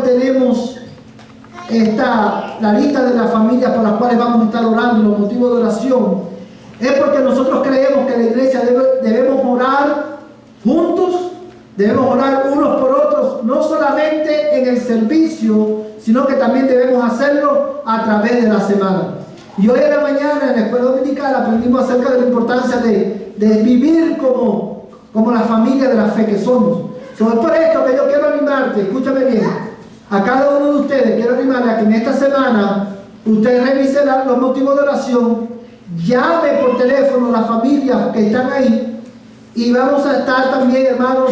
tenemos la lista de las familias por las cuales vamos a estar orando, los motivos de oración, es porque nosotros creemos que la iglesia debemos orar juntos, debemos orar unos por otros, no solamente en el servicio, sino que también debemos hacerlo a través de la semana. Y hoy en la mañana en la escuela dominical aprendimos acerca de la importancia de vivir como la familia de la fe que somos. Es por esto que yo quiero animarte, escúchame bien, a cada uno de ustedes quiero animarle a que en esta semana usted revise los motivos de oración, llame por teléfono a las familias que están ahí y vamos a estar también, hermanos,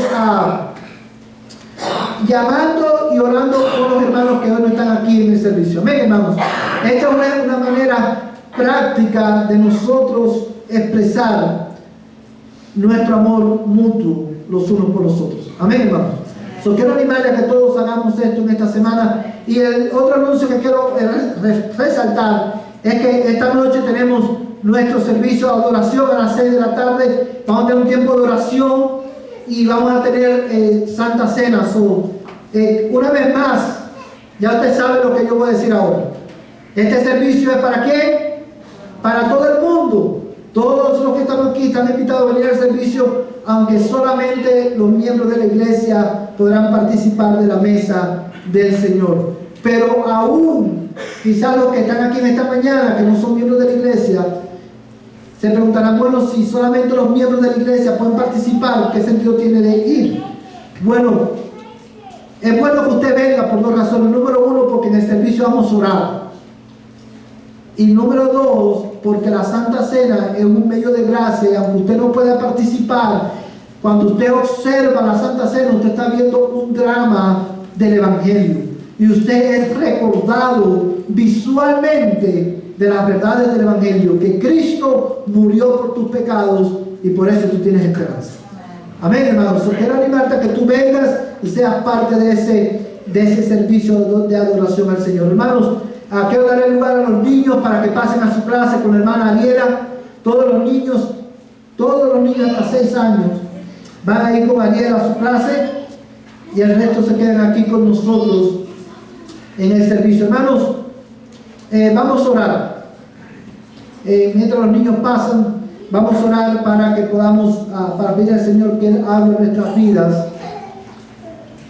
llamando y orando por los hermanos que hoy no están aquí en el servicio. Amén, hermanos. Esta es una manera práctica de nosotros expresar nuestro amor mutuo los unos por los otros. Amén, hermanos. Quiero animarles a que todos hagamos esto en esta semana. Y el otro anuncio que quiero resaltar es que esta noche tenemos nuestro servicio de adoración a las 6 de la tarde. Vamos a tener un tiempo de oración y vamos a tener Santa Cena. Una vez más, ya usted sabe lo que yo voy a decir ahora. Este servicio es ¿para quién? Para todo el mundo. Todos los que estamos aquí están invitados a venir al servicio, aunque solamente los miembros de la iglesia podrán participar de la mesa del Señor. Pero aún, quizás los que están aquí en esta mañana, que no son miembros de la iglesia, se preguntarán, bueno, si solamente los miembros de la iglesia pueden participar, ¿qué sentido tiene de ir? Bueno, es bueno que usted venga por dos razones. Número uno, porque en el servicio vamos a orar. Y número dos, porque la Santa Cena es un medio de gracia, aunque usted no pueda participar. Cuando usted observa la Santa Cena, usted está viendo un drama del Evangelio. Y usted es recordado visualmente de las verdades del Evangelio, que Cristo murió por tus pecados y por eso tú tienes esperanza. Amén, hermanos. Quiero animarte a que tú vengas y seas parte de ese servicio de adoración al Señor. Hermanos, quiero darle lugar a los niños para que pasen a su clase con la hermana Ariela. Todos los niños hasta 6 años van a ir con Ariela a su clase y el resto se quedan aquí con nosotros en el servicio. Hermanos, vamos a orar. Mientras los niños pasan, vamos a orar para que podamos, para pedir al Señor que Él hable nuestras vidas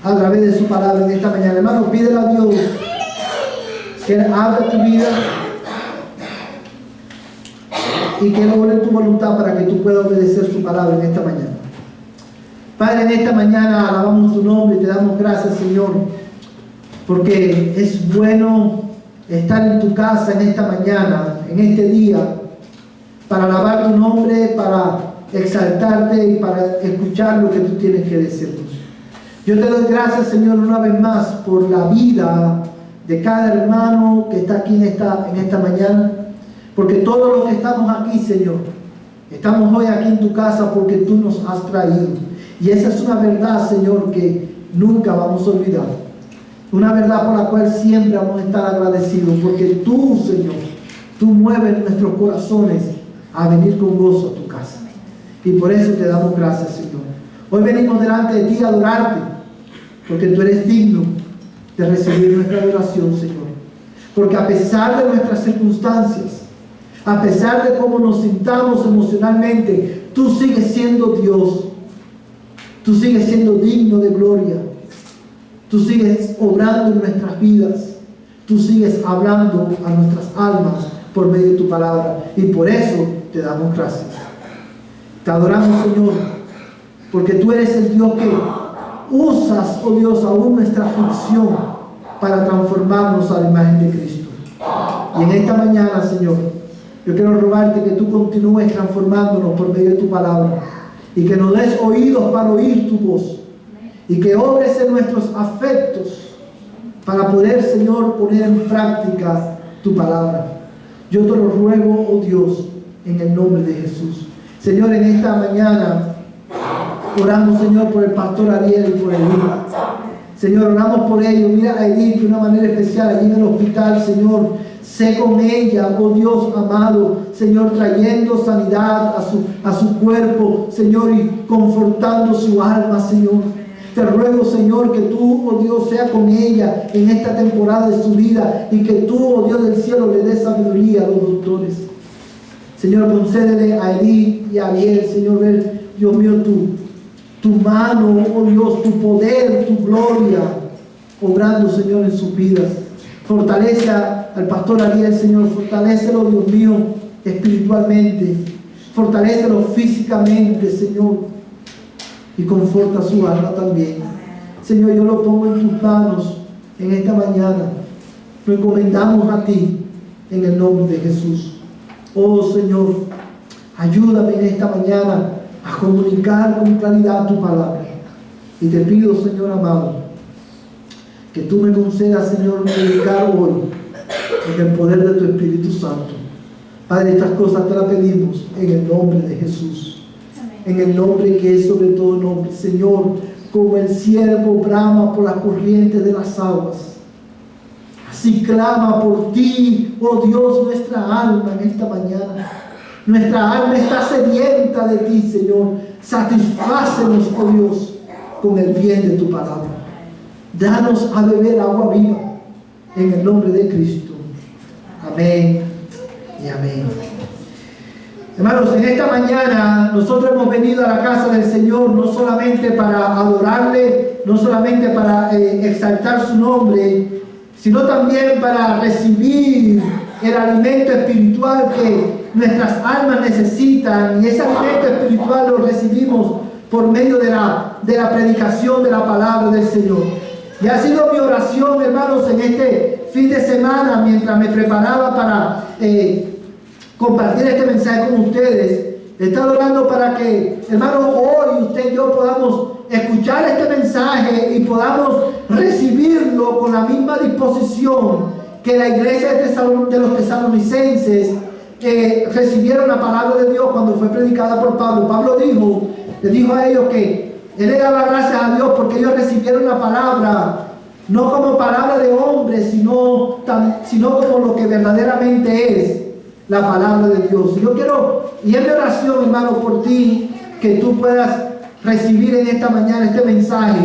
a través de su palabra en esta mañana. Hermanos, pídele a Dios que Él hable tu vida y que Él obre tu voluntad para que tú puedas obedecer su palabra en esta mañana. Padre, en esta mañana alabamos tu nombre y te damos gracias, Señor, porque es bueno estar en tu casa en esta mañana, en este día, para alabar tu nombre, para exaltarte y para escuchar lo que tú tienes que decirnos. Yo te doy gracias, Señor, una vez más por la vida de cada hermano que está aquí en esta mañana, porque todos los que estamos aquí, Señor, estamos hoy aquí en tu casa porque tú nos has traído. Y esa es una verdad, Señor, que nunca vamos a olvidar. Una verdad por la cual siempre vamos a estar agradecidos, porque tú, Señor, tú mueves nuestros corazones a venir con gozo a tu casa. Y por eso te damos gracias, Señor. Hoy venimos delante de ti a adorarte, porque tú eres digno de recibir nuestra adoración, Señor. Porque a pesar de nuestras circunstancias, a pesar de cómo nos sintamos emocionalmente, tú sigues siendo Dios. Tú sigues siendo digno de gloria. Tú sigues obrando en nuestras vidas. Tú sigues hablando a nuestras almas por medio de tu palabra. Y por eso te damos gracias. Te adoramos, Señor, porque tú eres el Dios que usas, oh Dios, aún nuestra aflicción para transformarnos a la imagen de Cristo. Y en esta mañana, Señor, yo quiero rogarte que tú continúes transformándonos por medio de tu palabra y que nos des oídos para oír tu voz y que obres en nuestros afectos para poder, Señor, poner en práctica tu palabra. Yo te lo ruego, oh Dios, en el nombre de Jesús. Señor, en esta mañana oramos, Señor, por el pastor Ariel y por Edith. Señor, oramos por ellos. Mira a Edith de una manera especial allí en el hospital, Señor. Sé con ella, oh Dios amado, Señor, trayendo sanidad a su cuerpo, Señor, y confortando su alma, Señor. Te ruego, Señor, que tú, oh Dios, sea con ella en esta temporada de su vida y que tú, oh Dios del cielo, le des sabiduría a los doctores. Señor, concédele a Eli y a Ariel, Señor, ver, Dios mío, tu mano, oh Dios, tu poder, tu gloria, obrando, Señor, en sus vidas. Fortalece al pastor Ariel, Señor, fortalécelo, Dios mío, espiritualmente. Fortalécelo físicamente, Señor. Y conforta su alma también. Señor, yo lo pongo en tus manos en esta mañana. Lo encomendamos a ti en el nombre de Jesús. Oh Señor, ayúdame en esta mañana a comunicar con claridad tu palabra. Y te pido, Señor amado, que tú me concedas, Señor, predicar hoy en el poder de tu Espíritu Santo. Padre, estas cosas te las pedimos en el nombre de Jesús. En el nombre que es sobre todo nombre. Señor, como el ciervo brama por las corrientes de las aguas, así clama por ti, oh Dios, nuestra alma en esta mañana. Nuestra alma está sedienta de ti, Señor. Satisfácenos, oh Dios, con el bien de tu palabra. Danos a beber agua viva en el nombre de Cristo. Amén y amén. Hermanos, en esta mañana nosotros hemos venido a la casa del Señor no solamente para adorarle, no solamente para exaltar su nombre, sino también para recibir el alimento espiritual que nuestras almas necesitan, y ese alimento espiritual lo recibimos por medio de la predicación de la palabra del Señor. Y ha sido mi oración, hermanos, en este fin de semana, mientras me preparaba para compartir este mensaje con ustedes. He estado orando para que, hermanos, hoy usted y yo podamos escuchar este mensaje y podamos recibirlo con la misma disposición que la iglesia de los tesalonicenses recibieron la palabra de Dios cuando fue predicada por Pablo. Pablo le dijo a ellos que él le daba gracias a Dios porque ellos recibieron la palabra no como palabra de hombre, sino como lo que verdaderamente es la palabra de Dios. Yo quiero, y es mi oración, hermano, por ti, que tú puedas recibir en esta mañana este mensaje,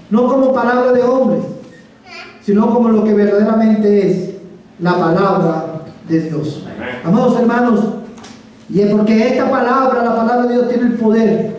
no como palabra de hombre, sino como lo que verdaderamente es la palabra de Dios. Amados hermanos, y es porque esta palabra, la palabra de Dios, tiene el poder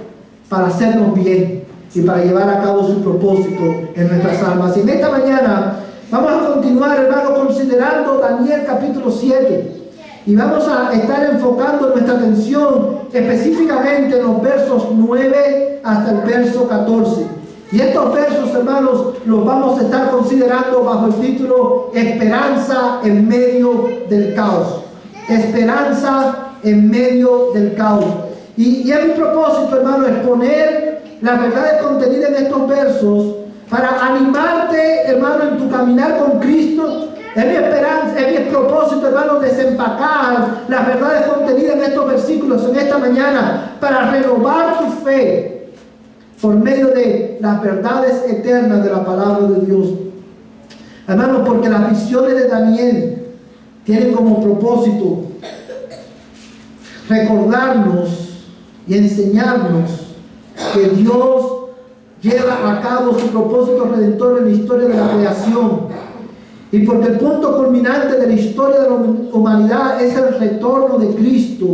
para hacernos bien y para llevar a cabo su propósito en nuestras almas. Y en esta mañana vamos a continuar, hermano, considerando Daniel capítulo 7. Y vamos a estar enfocando nuestra atención específicamente en los versos 9 hasta el verso 14. Y estos versos, hermanos, los vamos a estar considerando bajo el título Esperanza en medio del caos. Esperanza en medio del caos. Y es mi propósito, hermano, exponer las verdades contenidas en estos versos para animarte, hermano, en tu caminar con Cristo. Es mi esperanza, es mi propósito, hermano, desempacar las verdades contenidas en estos versículos en esta mañana para renovar tu fe por medio de las verdades eternas de la palabra de Dios. Hermano, porque las visiones de Daniel tienen como propósito recordarnos y enseñarnos que Dios lleva a cabo su propósito redentor en la historia de la creación. Y porque el punto culminante de la historia de la humanidad es el retorno de Cristo,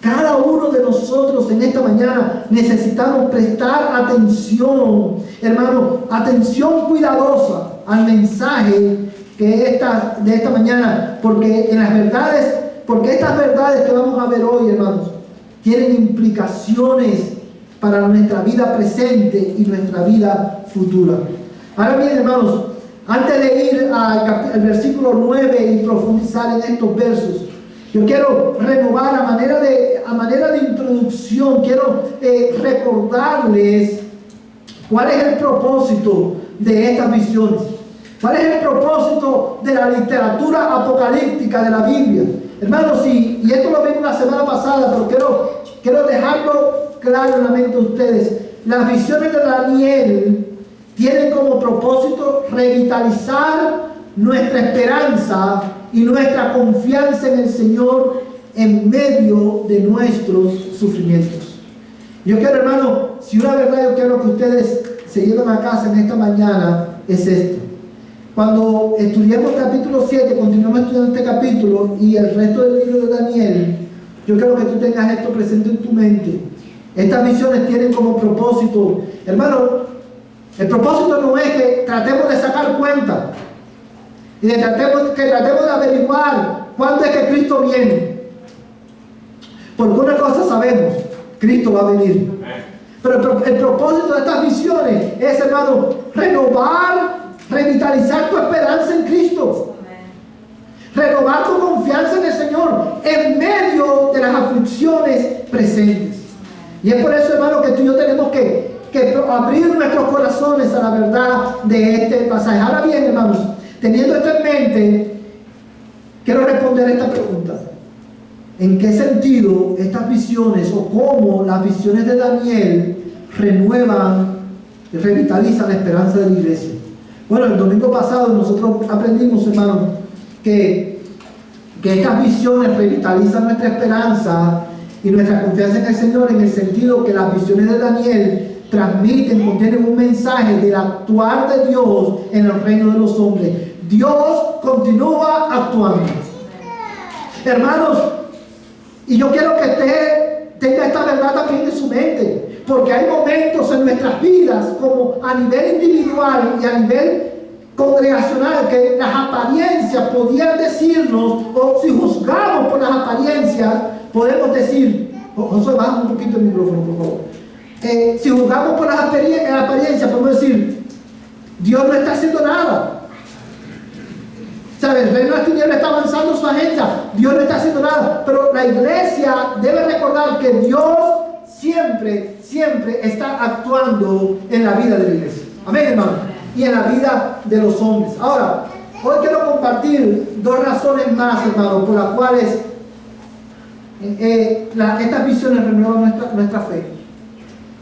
cada uno de nosotros en esta mañana necesitamos prestar atención, hermano, atención cuidadosa al mensaje de esta mañana, porque estas verdades que vamos a ver hoy, hermanos, tienen implicaciones para nuestra vida presente y nuestra vida futura. Ahora bien, hermanos, antes de ir al versículo 9 y profundizar en estos versos, yo quiero renovar a manera de introducción, quiero recordarles cuál es el propósito de estas visiones. ¿Cuál es el propósito de la literatura apocalíptica de la Biblia? Hermanos, y esto lo vimos la semana pasada, pero quiero dejarlo claro en la mente de ustedes. Las visiones de Daniel tienen como propósito revitalizar nuestra esperanza y nuestra confianza en el Señor en medio de nuestros sufrimientos. Yo quiero, hermano, si una verdad yo quiero que ustedes se lleven a casa en esta mañana es esto. Cuando estudiemos el capítulo 7, continuemos estudiando este capítulo y el resto del libro de Daniel, yo quiero que tú tengas esto presente en tu mente. Estas visiones tienen como propósito, hermano, el propósito no es que tratemos de sacar cuenta y que tratemos de averiguar cuándo es que Cristo viene. Porque una cosa sabemos, Cristo va a venir. Pero el propósito de estas visiones es, hermano, renovar, revitalizar tu esperanza en Cristo. Renovar tu confianza en el Señor en medio de las aflicciones presentes. Y es por eso, hermano, que tú y yo tenemos que abrir nuestros corazones a la verdad de este pasaje. Ahora bien, hermanos, teniendo esto en mente, quiero responder esta pregunta. ¿En qué sentido estas visiones o cómo las visiones de Daniel renuevan y revitalizan la esperanza de la iglesia? Bueno, el domingo pasado nosotros aprendimos, hermanos, que estas visiones revitalizan nuestra esperanza y nuestra confianza en el Señor, en el sentido que las visiones de Daniel contienen un mensaje del actuar de Dios en el reino de los hombres. Dios continúa actuando. Hermanos, y yo quiero que usted tenga esta verdad también en su mente, porque hay momentos en nuestras vidas, como a nivel individual y a nivel congregacional, que las apariencias podían decirnos, o si juzgamos por las apariencias, podemos decir, José, baja un poquito el micrófono, por favor. Si juzgamos por las apariencias, podemos decir, Dios no está haciendo nada. ¿Sabes? El reino de las tinieblas está avanzando su agenda. Dios no está haciendo nada. Pero la iglesia debe recordar que Dios siempre está actuando en la vida de la iglesia. Amén, hermano. Y en la vida de los hombres. Ahora, hoy quiero compartir dos razones más, hermano, por las cuales estas visiones renuevan nuestra fe.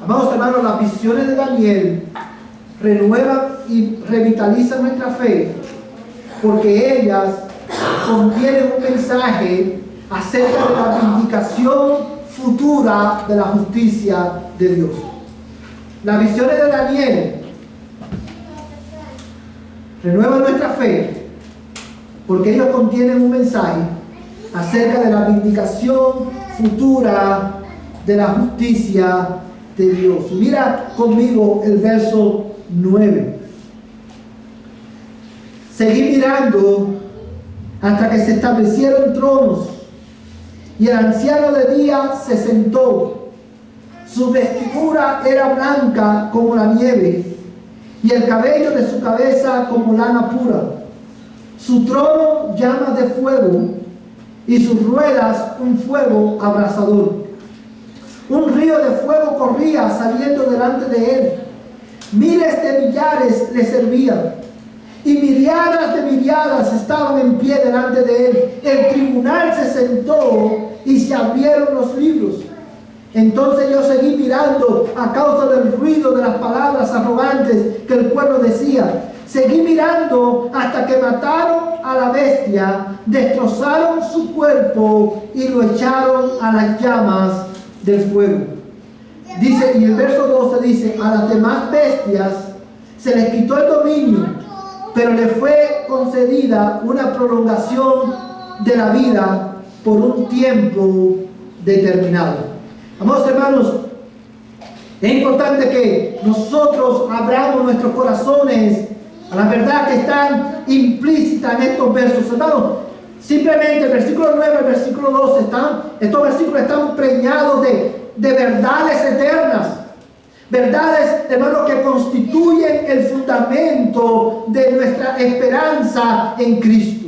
Amados hermanos, las visiones de Daniel renuevan y revitalizan nuestra fe, porque ellas contienen un mensaje acerca de la vindicación futura de la justicia de Dios. Las visiones de Daniel renuevan nuestra fe, porque ellos contienen un mensaje acerca de la vindicación futura de la justicia de Dios. Mira conmigo el verso 9. Seguí mirando hasta que se establecieron tronos, y el anciano de día se sentó. Su vestidura era blanca como la nieve, y el cabello de su cabeza como lana pura. Su trono llamas de fuego, y sus ruedas un fuego abrasador. Un río de fuego corría saliendo delante de él. Miles de millares le servían, y miriadas de miriadas estaban en pie delante de él. El tribunal se sentó y se abrieron los libros. Entonces yo seguí mirando a causa del ruido de las palabras arrogantes que el pueblo decía. Seguí mirando hasta que mataron a la bestia, destrozaron su cuerpo y lo echaron a las llamas del fuego. Dice, y el verso 12 dice, a las demás bestias se les quitó el dominio, pero le fue concedida una prolongación de la vida por un tiempo determinado. Amados hermanos, es importante que nosotros abramos nuestros corazones a la verdad que están implícitas en estos versos. Hermanos, simplemente el versículo 9, el versículo 12, estos versículos están preñados de verdades eternas. Verdades, hermanos, que constituyen el fundamento de nuestra esperanza en Cristo.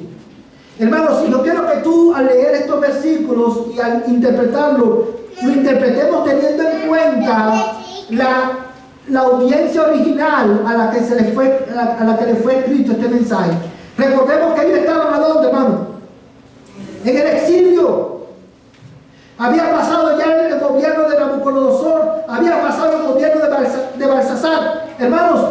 Hermanos, si yo quiero que tú al leer estos versículos y al interpretarlo, lo interpretemos teniendo en cuenta la audiencia original a la que le fue escrito este mensaje. Recordemos que ellos estaban ¿a dónde, hermano? En el exilio. Había pasado ya el gobierno de Nabucodonosor, había pasado el gobierno de Belsasar, hermanos,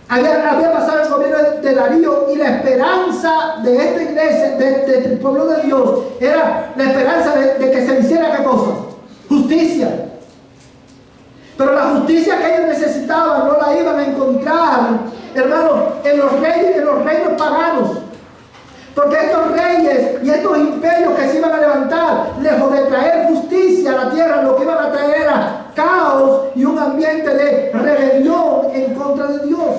había pasado el gobierno de Darío, y la esperanza de esta iglesia, del pueblo de Dios, era la esperanza de que se hiciera ¿qué cosa? Justicia. Pero la justicia que ellos necesitaban no la iban a encontrar, hermanos, en los reinos paganos. Porque estos reyes y estos imperios que se iban a levantar, lejos de traer justicia a la tierra, lo que iban a traer era caos y un ambiente de rebelión en contra de Dios.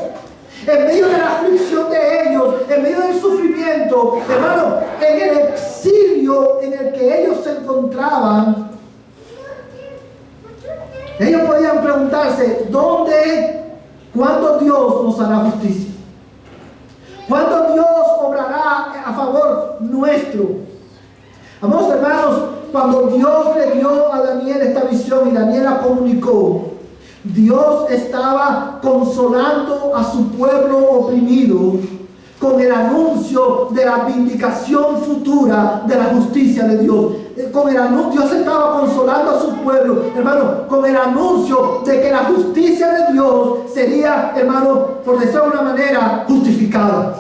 En medio de la aflicción de ellos, en medio del sufrimiento, hermano, en el exilio en el que ellos se encontraban, ellos podían preguntarse: ¿dónde, cuándo Dios nos hará justicia? ¿Cuándo Dios obrará a favor nuestro? Amados hermanos, cuando Dios le dio a Daniel esta visión y Daniel la comunicó, Dios estaba consolando a su pueblo oprimido con el anuncio de la vindicación futura de la justicia de Dios. Dios estaba consolando a su pueblo, hermano, con el anuncio de que la justicia de Dios sería, hermano, por decirlo de una manera, justificada.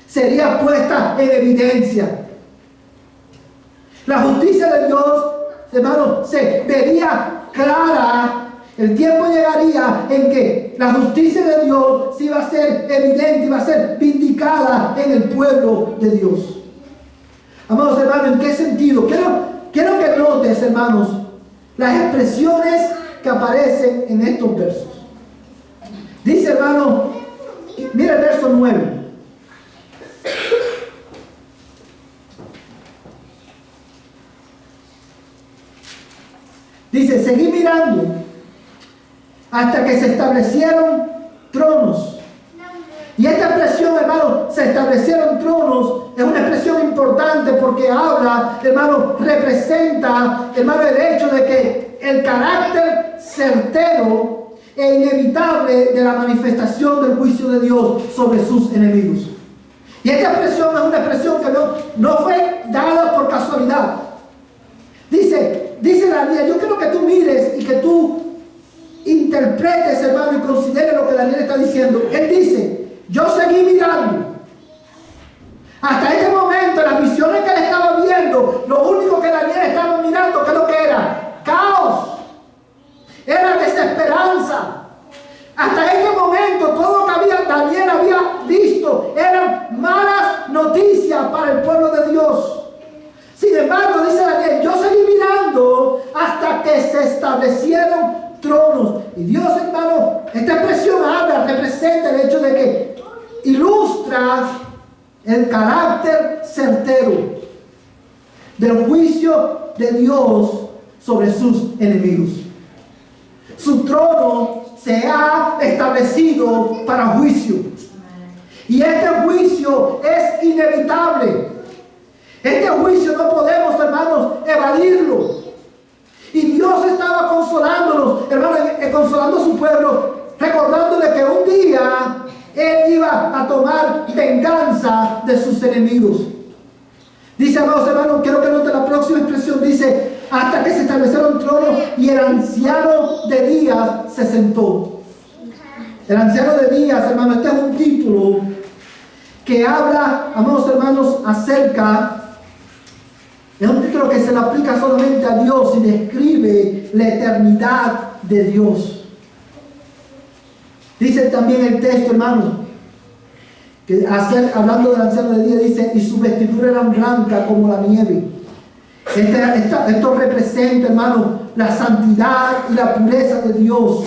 Sería puesta en evidencia. La justicia de Dios, hermano, se vería clara. El tiempo llegaría en que la justicia de Dios sí iba a ser evidente, iba a ser vindicada en el pueblo de Dios. Amados hermanos, ¿en qué sentido? Quiero que notes, hermanos, las expresiones que aparecen en estos versos. Dice, hermano, mira el verso 9. Dice: seguí mirando hasta que se establecieron tronos. Y esta expresión, hermano, se establecieron tronos, es una expresión importante porque habla, hermano, representa, hermano, el hecho de que el carácter certero e inevitable de la manifestación del juicio de Dios sobre sus enemigos. Y esta expresión es una expresión que no fue dada por casualidad. Dice Daniel, yo quiero que tú mires y que tú interpretes, hermano, y consideres lo que Daniel está diciendo. Él dice: yo seguí mirando. Hasta este momento, las visiones que él estaba viendo, lo único que Daniel estaba mirando, ¿qué es lo que era? Caos. Era desesperanza. Hasta este momento, todo lo que Daniel había visto eran malas noticias para el pueblo de Dios. Sin embargo, dice Daniel, yo seguí mirando hasta que se establecieron tronos. Y Dios, hermano, esta expresión representa el hecho de que ilustra el carácter certero del juicio de Dios sobre sus enemigos. Su trono se ha establecido para juicio. Y este juicio es inevitable. Este juicio no podemos, hermanos, evadirlo. Y Dios estaba consolándonos, hermanos, consolando a su pueblo, recordándole que un día Él iba a tomar venganza de sus enemigos. Dice, amados hermanos, quiero que noten la próxima expresión. Dice: hasta que se establecieron tronos y el anciano de días se sentó. El anciano de días, hermanos, este es un título que habla, amados hermanos, es un título que se le aplica solamente a Dios y describe la eternidad de Dios. Dice también el texto, hermano, que hablando del anciano de día, dice: y su vestidura era blanca como la nieve. Esto representa, hermano, la santidad y la pureza de Dios,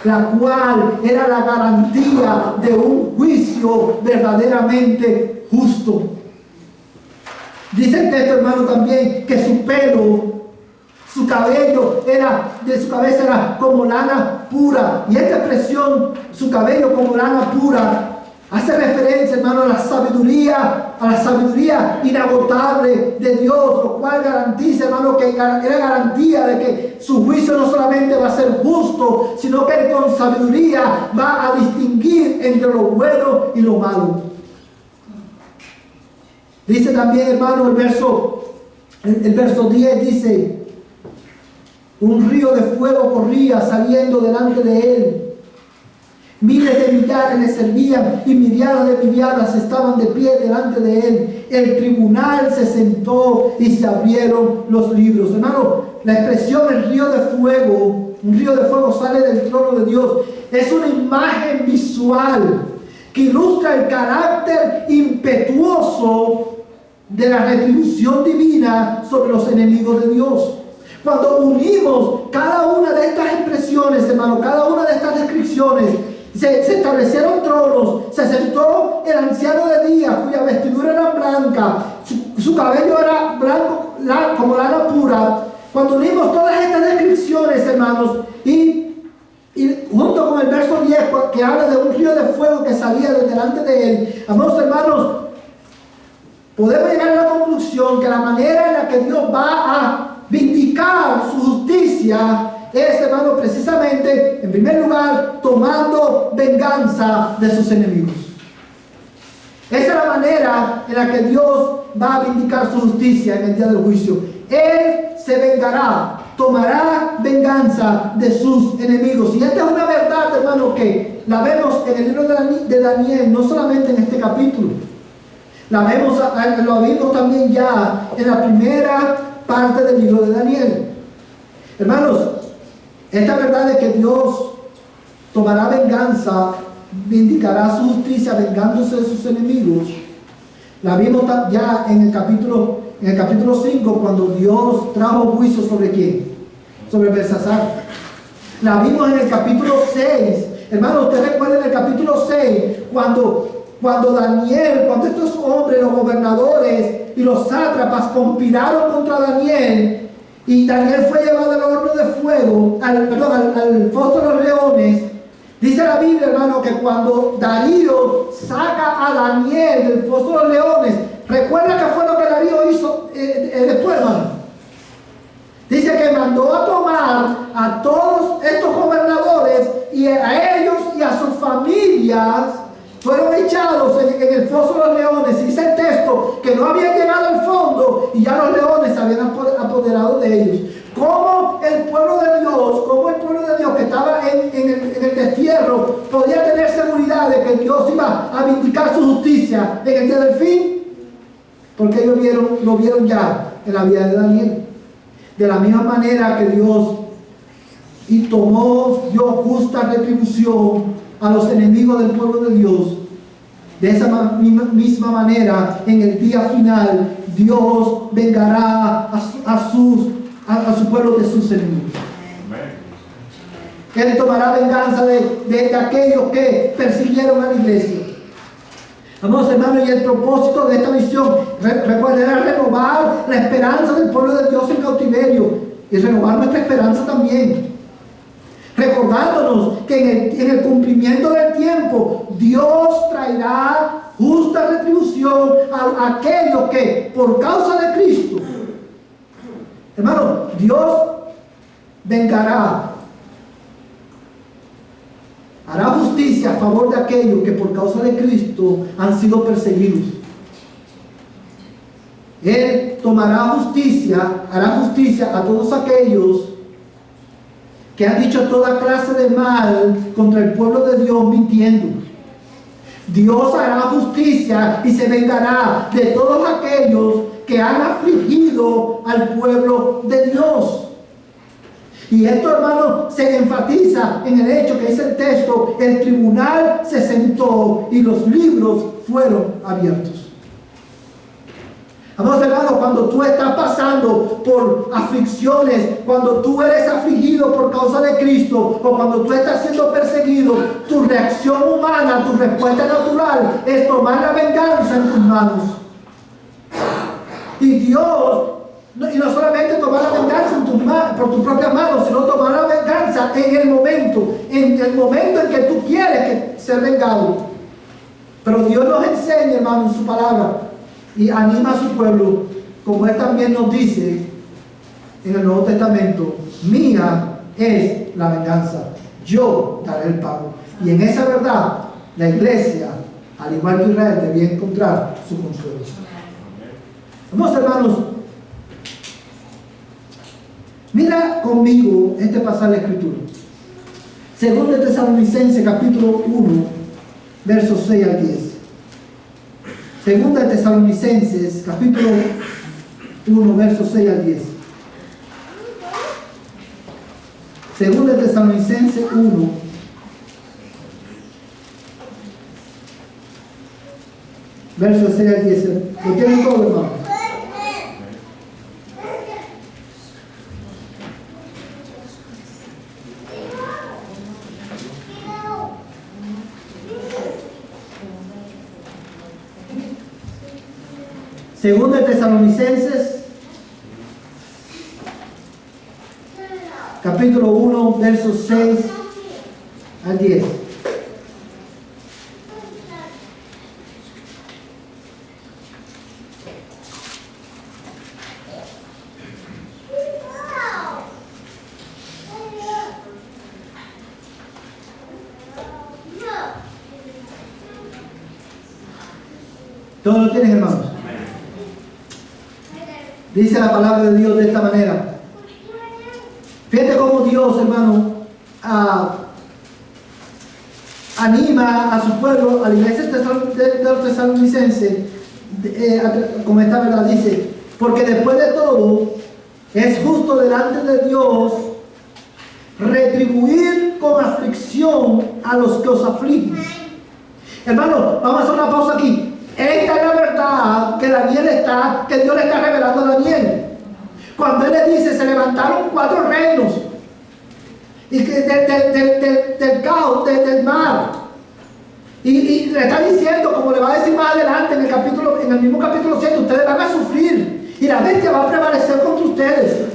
la cual era la garantía de un juicio verdaderamente justo. Dice el texto, hermano, también que su pelo, su cabello de su cabeza era como lana pura. Y esta expresión, su cabello como lana pura, hace referencia, hermano, a la sabiduría inagotable de Dios, lo cual garantiza, hermano, que era garantía de que su juicio no solamente va a ser justo, sino que Él con sabiduría va a distinguir entre lo bueno y lo malo. Dice también, hermano, el verso 10 dice: un río de fuego corría saliendo delante de él. Miles de millares le servían y miriadas de miriadas estaban de pie delante de él. El tribunal se sentó y se abrieron los libros. Hermano, la expresión el río de fuego, un río de fuego sale del trono de Dios, es una imagen visual que ilustra el carácter impetuoso de la retribución divina sobre los enemigos de Dios. Cuando unimos cada una de estas expresiones, hermano, cada una de estas descripciones, se establecieron tronos, se sentó el anciano de día, cuya vestidura era blanca, su cabello era blanco como lana pura. Cuando unimos todas estas descripciones, hermanos, y junto con el verso 10, que habla de un río de fuego que salía de delante de él, amados hermanos, podemos llegar a la conclusión que la manera en la que Dios va a vindicar su justicia es, hermano, precisamente, en primer lugar, tomando venganza de sus enemigos. Esa es la manera en la que Dios va a vindicar su justicia en el día del juicio. Él se vengará, tomará venganza de sus enemigos. Y esta es una verdad, hermano, que la vemos en el libro de Daniel, no solamente en este capítulo. Lo vimos también ya en la primera parte del libro de Daniel. Hermanos, esta verdad de que Dios tomará venganza, vindicará su justicia vengándose de sus enemigos, la vimos ya en el capítulo 5, cuando Dios trajo juicio sobre ¿quién? Sobre Belsasar. La vimos en el capítulo 6. Hermanos, ustedes recuerdan el capítulo 6, cuando Daniel, cuando estos hombres, los gobernadores y los sátrapas conspiraron contra Daniel, y Daniel fue llevado al horno de fuego, al foso de los leones. Dice la Biblia, hermano, que cuando Darío saca a Daniel del foso de los leones, recuerda que fue lo que Darío hizo después, hermano. Dice que mandó a tomar a todos estos gobernadores y a ellos y a sus familias fueron echados en el foso de los leones. Dice el texto que no habían llegado al fondo y ya los leones se habían apoderado de ellos. ¿Cómo el pueblo de Dios que estaba en el destierro podía tener seguridad de que Dios iba a vindicar su justicia en el día del fin? Porque ellos lo vieron ya en la vida de Daniel. De la misma manera que Dios dio justa retribución a los enemigos del pueblo de Dios, de esa misma manera en el día final Dios vengará a su pueblo de sus enemigos. Él tomará venganza de aquellos que persiguieron a la iglesia. Amados hermanos, y el propósito de esta misión, recuerden, era renovar la esperanza del pueblo de Dios en cautiverio y renovar nuestra esperanza también. Recordándonos que en el cumplimiento del tiempo Dios traerá justa retribución a aquellos que por causa de Cristo, hermano, Dios vengará, hará justicia a favor de aquellos que por causa de Cristo han sido perseguidos. Él hará justicia a todos aquellos que han dicho toda clase de mal contra el pueblo de Dios mintiendo. Dios hará justicia y se vengará de todos aquellos que han afligido al pueblo de Dios. Y esto, hermano, se enfatiza en el hecho que dice el texto: el tribunal se sentó y los libros fueron abiertos. Amados hermanos, cuando tú estás pasando por aflicciones, cuando tú eres afligido por causa de Cristo, o cuando tú estás siendo perseguido, tu reacción humana, tu respuesta natural es tomar la venganza en tus manos. Y Dios, y no solamente tomar la venganza por tus propias manos, sino tomar la venganza en el momento en que tú quieres ser vengado. Pero Dios nos enseña, hermano, en su palabra, y anima a su pueblo, como Él también nos dice en el Nuevo Testamento: mía es la venganza, yo daré el pago. Y en esa verdad, la iglesia, al igual que Israel, debía encontrar su consuelo. Vamos, hermanos, mira conmigo este pasaje de Escritura. Segunda de Tesalonicenses, capítulo 1, versos 6 al 10. Segunda de Tesalonicenses, capítulo 1, versos 6 al 10. Segunda de Tesalonicenses 1. Versos 6 al 10. ¿Lo tienen todo, hermano? Segunda de Tesalonicenses, capítulo 1, versos 6 al 10. ¿Todos lo tienen, hermanos? Dice la palabra de Dios de esta manera. Fíjate cómo Dios, hermano, anima a su pueblo, a la iglesia de los tesalonicenses, como esta verdad dice, porque después de todo es justo delante de Dios retribuir con aflicción a los que os afligen. Hermano, vamos a hacer una pausa aquí. Esta es la verdad que que Dios le está revelando a Daniel. Cuando él le dice, se levantaron 4 reinos y que del caos, del mar. Y le está diciendo, como le va a decir más adelante en el mismo capítulo 7, ustedes van a sufrir y la bestia va a prevalecer contra ustedes.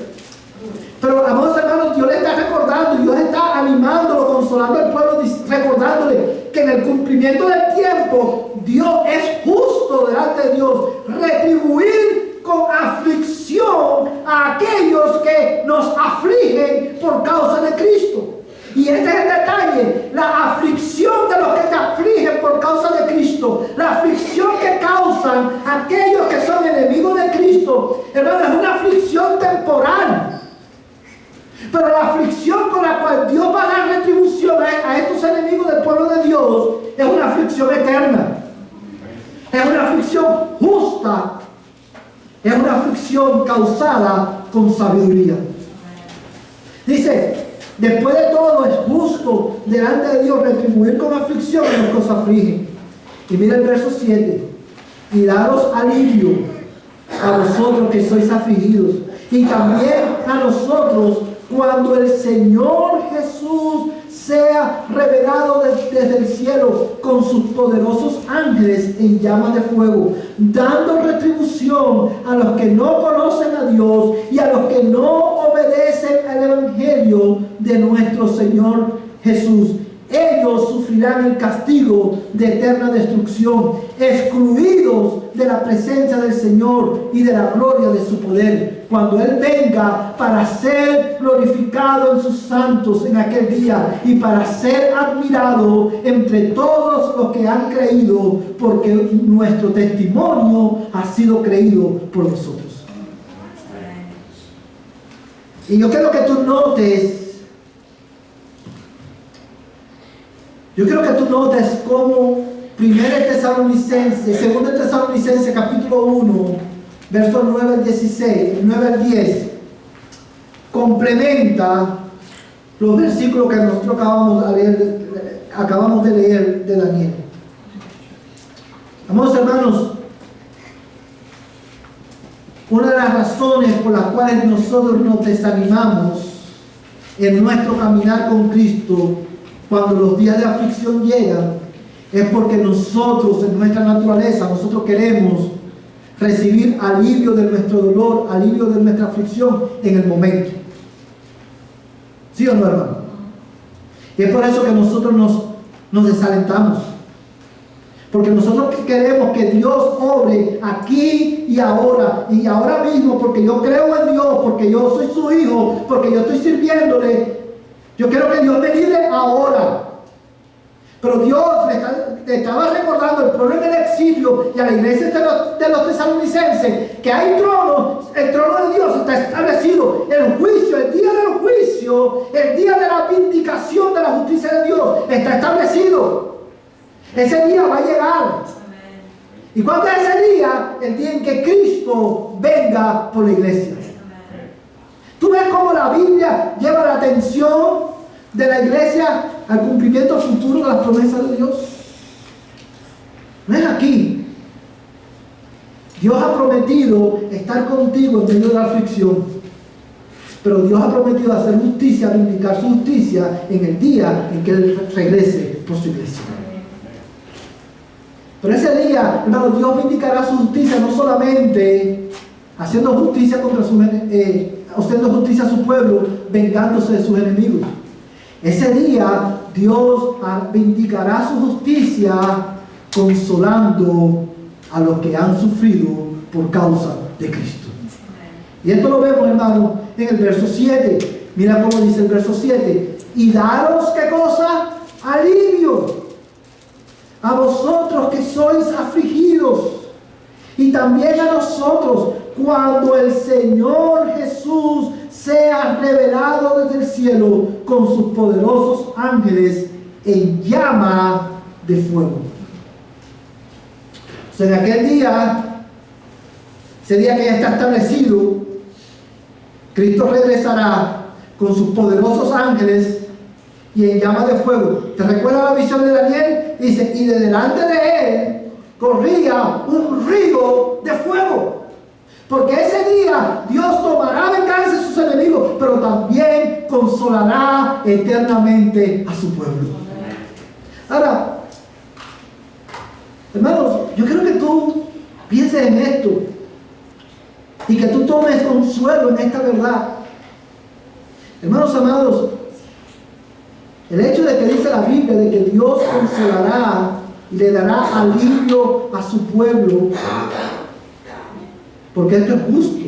Pero, amados hermanos, Dios le está recordando, Dios está animándolo, consolando al pueblo, recordándole que en el cumplimiento del tiempo, Dios es justo delante de Dios, retribuir con aflicción a aquellos que nos afligen por causa de Cristo. Y este es el detalle, la aflicción de los que te afligen por causa de Cristo, la aflicción que causan aquellos que son enemigos de Cristo, hermano, es una aflicción temporal. Pero la aflicción con la cual Dios va a dar retribución a estos enemigos del pueblo de Dios es una aflicción eterna. Es una aflicción justa. Es una aflicción causada con sabiduría. Dice, después de todo es justo delante de Dios retribuir con aflicción a los que os afligen. Y mira el verso 7. Y daros alivio a vosotros que sois afligidos. Y también a nosotros cuando el Señor Jesús sea revelado desde el cielo con sus poderosos ángeles en llamas de fuego, dando retribución a los que no conocen a Dios y a los que no obedecen al Evangelio de nuestro Señor Jesús. Ellos sufrirán el castigo de eterna destrucción, excluidos de la presencia del Señor y de la gloria de su poder, cuando Él venga para ser glorificado en sus santos en aquel día y para ser admirado entre todos los que han creído, porque nuestro testimonio ha sido creído por nosotros. Y yo quiero que tú notes, cómo 1 Tesalonicenses, 2 Tesalonicenses capítulo 1, versos 9 al 16, 9 al 10, complementa los versículos que nosotros acabamos de leer de Daniel. Amados hermanos, una de las razones por las cuales nosotros nos desanimamos en nuestro caminar con Cristo cuando los días de aflicción llegan, es porque nosotros, en nuestra naturaleza, nosotros queremos recibir alivio de nuestro dolor, alivio de nuestra aflicción en el momento. ¿Sí o no, hermano? Y es por eso que nosotros nos desalentamos. Porque nosotros queremos que Dios obre aquí y ahora mismo, porque yo creo en Dios, porque yo soy su hijo, porque yo estoy sirviéndole. Yo quiero que Dios me libre ahora. Pero Dios le estaba recordando el pueblo en el exilio y a la iglesia de los tesalonicenses que hay tronos, el trono de Dios está establecido, el juicio, el día del juicio, el día de la vindicación de la justicia de Dios está establecido. Ese día va a llegar. ¿Y cuándo es ese día? El día en que Cristo venga por la iglesia. Tú ves cómo la Biblia lleva la atención de la iglesia al cumplimiento futuro de las promesas de Dios. No es aquí. Dios ha prometido estar contigo en medio de la aflicción, pero Dios ha prometido hacer justicia, vindicar su justicia en el día en que Él regrese por su iglesia. Pero ese día, hermano, Dios vindicará su justicia no solamente haciendo justicia haciendo justicia a su pueblo, vengándose de sus enemigos. Ese día Dios vindicará su justicia consolando a los que han sufrido por causa de Cristo. Y esto lo vemos, hermano, en el verso 7. Mira cómo dice el verso 7. Y daros, ¿qué cosa? Alivio a vosotros que sois afligidos, y también a nosotros, cuando el Señor Jesús sea revelado desde el cielo con sus poderosos ángeles en llama de fuego. O sea, en aquel día, ese día que ya está establecido, Cristo regresará con sus poderosos ángeles y en llama de fuego. ¿Te recuerdas la visión de Daniel? Dice, y de delante de él corría un río de fuego. Porque ese día Dios tomará venganza de sus enemigos, pero también consolará eternamente a su pueblo. Ahora, hermanos, yo quiero que tú pienses en esto y que tú tomes consuelo en esta verdad. Hermanos amados, el hecho de que dice la Biblia de que Dios consolará y le dará alivio a su pueblo, porque esto es justo.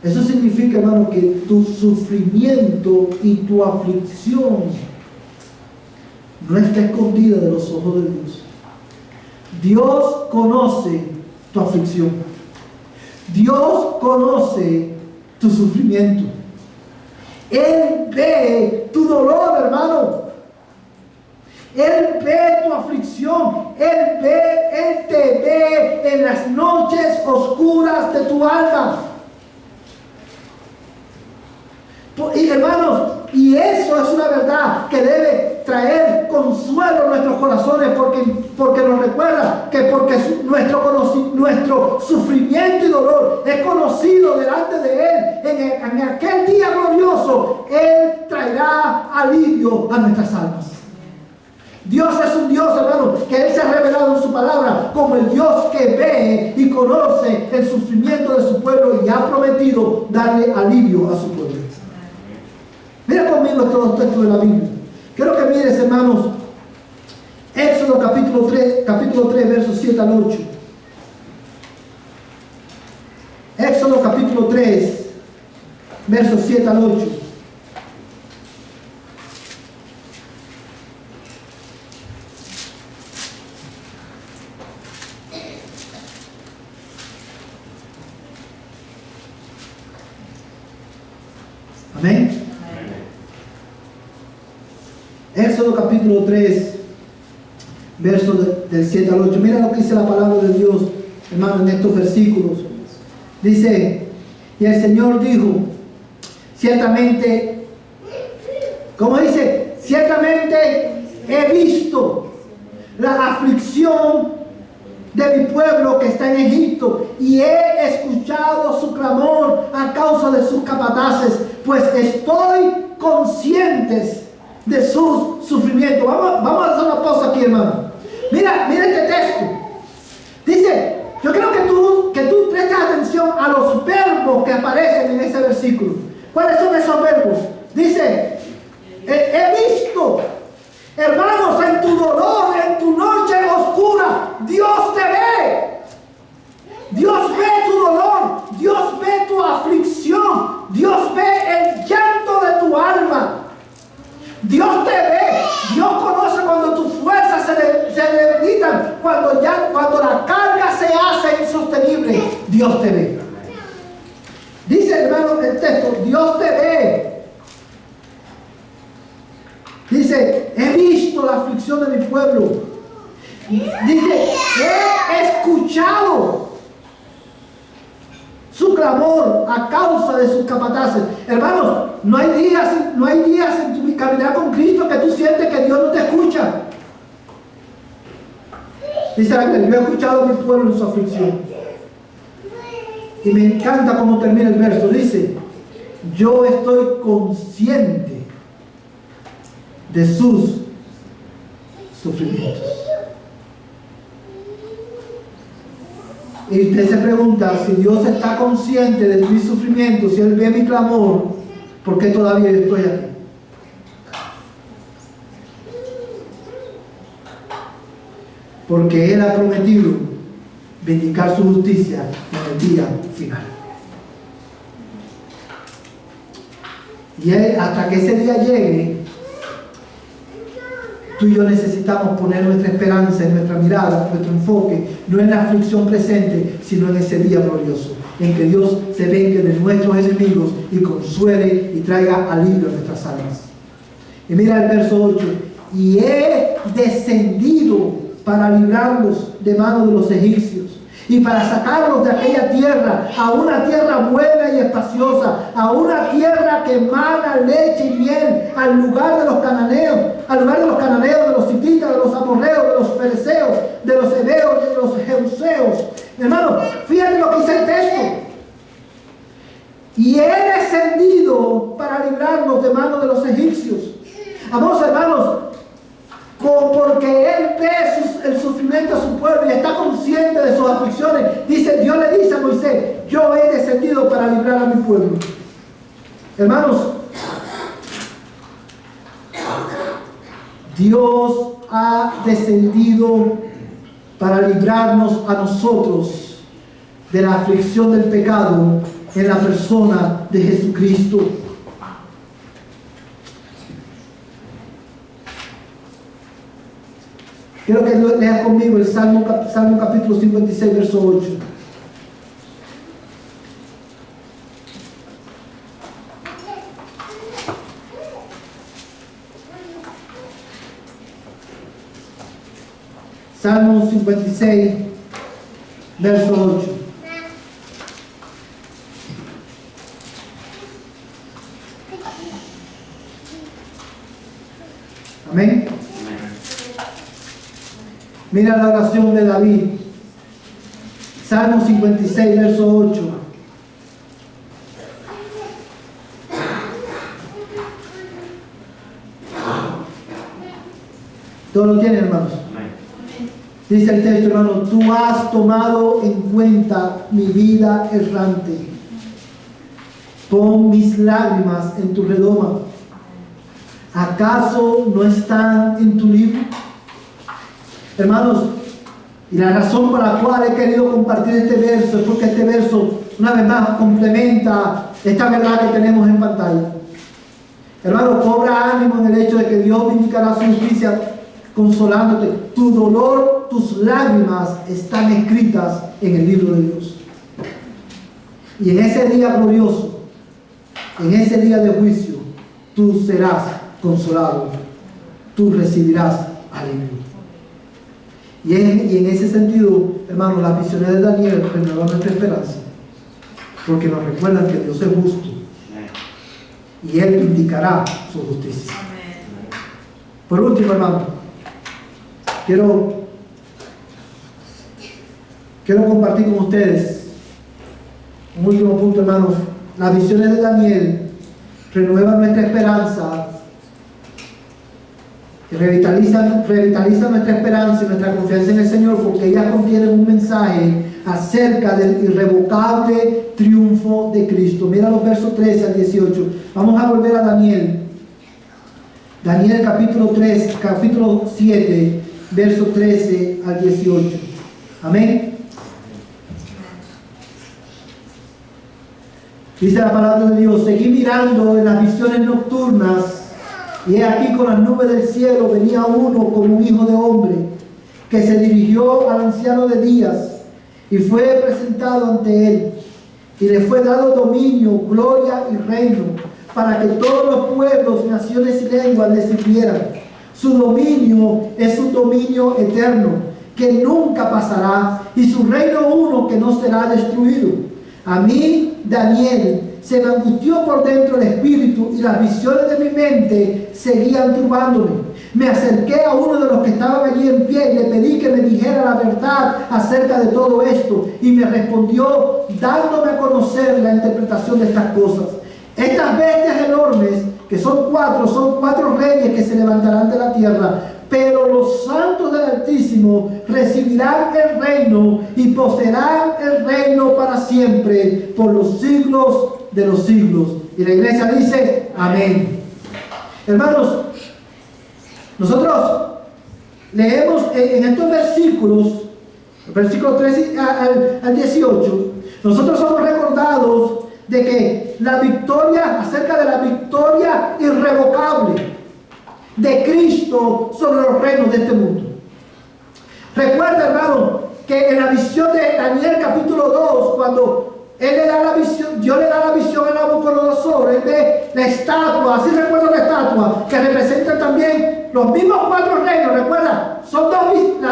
Eso significa, hermano, que tu sufrimiento y tu aflicción no está escondida de los ojos de Dios. Dios conoce tu aflicción. Dios conoce tu sufrimiento. Él ve tu dolor, hermano. Él ve tu aflicción. Él te ve en las noches oscuras de tu alma. Y hermanos, y eso es una verdad que debe traer consuelo a nuestros corazones, porque nos recuerda que porque nuestro sufrimiento y dolor es conocido delante de Él, en aquel día glorioso, Él traerá alivio a nuestras almas. Dios es un Dios, hermano, que Él se ha revelado en su palabra como el Dios que ve y conoce el sufrimiento de su pueblo y ha prometido darle alivio a su pueblo. Mira conmigo estos textos de la Biblia. Quiero que mires, hermanos, Éxodo capítulo 3, versos 7 al 8. Éxodo capítulo 3, versos 7 al 8. Amén. Éxodo capítulo 3, versos del 7 al 8. Mira lo que dice la palabra de Dios, hermano, en estos versículos. Dice, y el Señor dijo, ciertamente, ¿cómo dice? Ciertamente he visto la aflicción de mi pueblo que está en Egipto, y he escuchado su clamor a causa de sus capataces, pues estoy consciente de sus sufrimientos. Vamos a hacer una pausa aquí, hermano. Mira este texto. Dice, yo quiero que tú prestes atención a los verbos que aparecen en ese versículo. ¿Cuáles son esos verbos? Dice, he visto. Hermanos, en tu dolor, en tu noche oscura, Dios te ve. Dios ve tu dolor, Dios ve tu aflicción, Dios ve el llanto de tu alma. Dios te ve, Dios conoce cuando tus fuerzas se debilitan, cuando la carga se hace insostenible. Dios te ve. Dice, hermano, el texto, Dios te ve. Dice, he visto la aflicción de mi pueblo. Dice, he escuchado su clamor a causa de sus capataces. Hermanos, no hay días en tu caminar con Cristo que tú sientes que Dios no te escucha. Dice la Biblia, yo he escuchado a mi pueblo en su aflicción. Y me encanta cómo termina el verso. Dice, yo estoy consciente de sus sufrimientos. Y usted se pregunta, si Dios está consciente de mis sufrimientos, si Él ve mi clamor, ¿por qué todavía estoy aquí? Porque Él ha prometido vindicar su justicia en el día final. Y hasta que ese día llegue, tú y yo necesitamos poner nuestra esperanza, en nuestra mirada, nuestro enfoque, no en la aflicción presente, sino en ese día glorioso, en que Dios se vengue de nuestros enemigos y consuele y traiga alivio a nuestras almas. Y mira el verso 8, y he descendido para librarlos de mano de los egipcios y para sacarlos de aquella tierra a una tierra buena y espaciosa, a una tierra que emana leche y miel, al lugar de los cananeos, de los hititas, de los amorreos, de los fereceos, de los heveos, de los jebuseos. Hermano, fíjate lo que dice el texto. Y he descendido para librarlos de mano de los egipcios. Amados hermanos, porque Él ve el sufrimiento de su pueblo y está consciente de sus aflicciones. Dios le dice a Moisés, yo he descendido para librar a mi pueblo. Hermanos, Dios ha descendido para librarnos a nosotros de la aflicción del pecado en la persona de Jesucristo. Quiero que leas conmigo el Salmo capítulo 56, verso 8. Salmo 56, verso 8. Amén. Mira la oración de David. Salmo 56, verso 8. ¿Todos lo tienen, hermanos? Dice el texto, hermano, tú has tomado en cuenta mi vida errante. Pon mis lágrimas en tu redoma. ¿Acaso no están en tu libro? Hermanos, y la razón por la cual he querido compartir este verso es porque este verso, una vez más, complementa esta verdad que tenemos en pantalla. Hermanos, cobra ánimo en el hecho de que Dios vindicará su justicia consolándote. Tu dolor, tus lágrimas están escritas en el libro de Dios. Y en ese día glorioso, en ese día de juicio, tú serás consolado. Tú recibirás alivio. Y en ese sentido, hermanos, las visiones de Daniel renuevan nuestra esperanza, porque nos recuerdan que Dios es justo y Él vindicará su justicia. Por último, hermanos, quiero compartir con ustedes un último punto, hermanos. Las visiones de Daniel renuevan nuestra esperanza, revitaliza nuestra esperanza y nuestra confianza en el Señor, porque ellas contienen un mensaje acerca del irrevocable triunfo de Cristo. Mira los versos 13 al 18. Vamos a volver a Daniel. Daniel capítulo 7, versos 13 al 18. Amén. Dice la palabra de Dios: seguí mirando en las visiones nocturnas, y he aquí con las nubes del cielo venía uno como un hijo de hombre, que se dirigió al anciano de días y fue presentado ante él, y le fue dado dominio, gloria y reino, para que todos los pueblos, naciones y lenguas le sirvieran. Su dominio es un dominio eterno, que nunca pasará, y su reino uno que no será destruido. A mí, Daniel, se me angustió por dentro el espíritu y las visiones de mi mente seguían turbándome. Me acerqué a uno de los que estaban allí en pie y le pedí que me dijera la verdad acerca de todo esto. Y me respondió dándome a conocer la interpretación de estas cosas. Estas bestias enormes, que son cuatro reyes que se levantarán de la tierra. Pero los santos del Altísimo recibirán el reino y poseerán el reino para siempre, por los siglos de los siglos. Y la iglesia dice, amén. Hermanos, nosotros leemos en estos versículos, versículos 13 al 18, nosotros somos recordados de que la victoria, acerca de la victoria irrevocable de Cristo sobre los reinos de este mundo. Recuerda, hermano, que en la visión de Daniel capítulo 2, cuando él le da la visión, Dios le da la visión a Nabucodonosor, él ve la estatua, así recuerda la estatua, que representa también los mismos 4 reinos, recuerda, son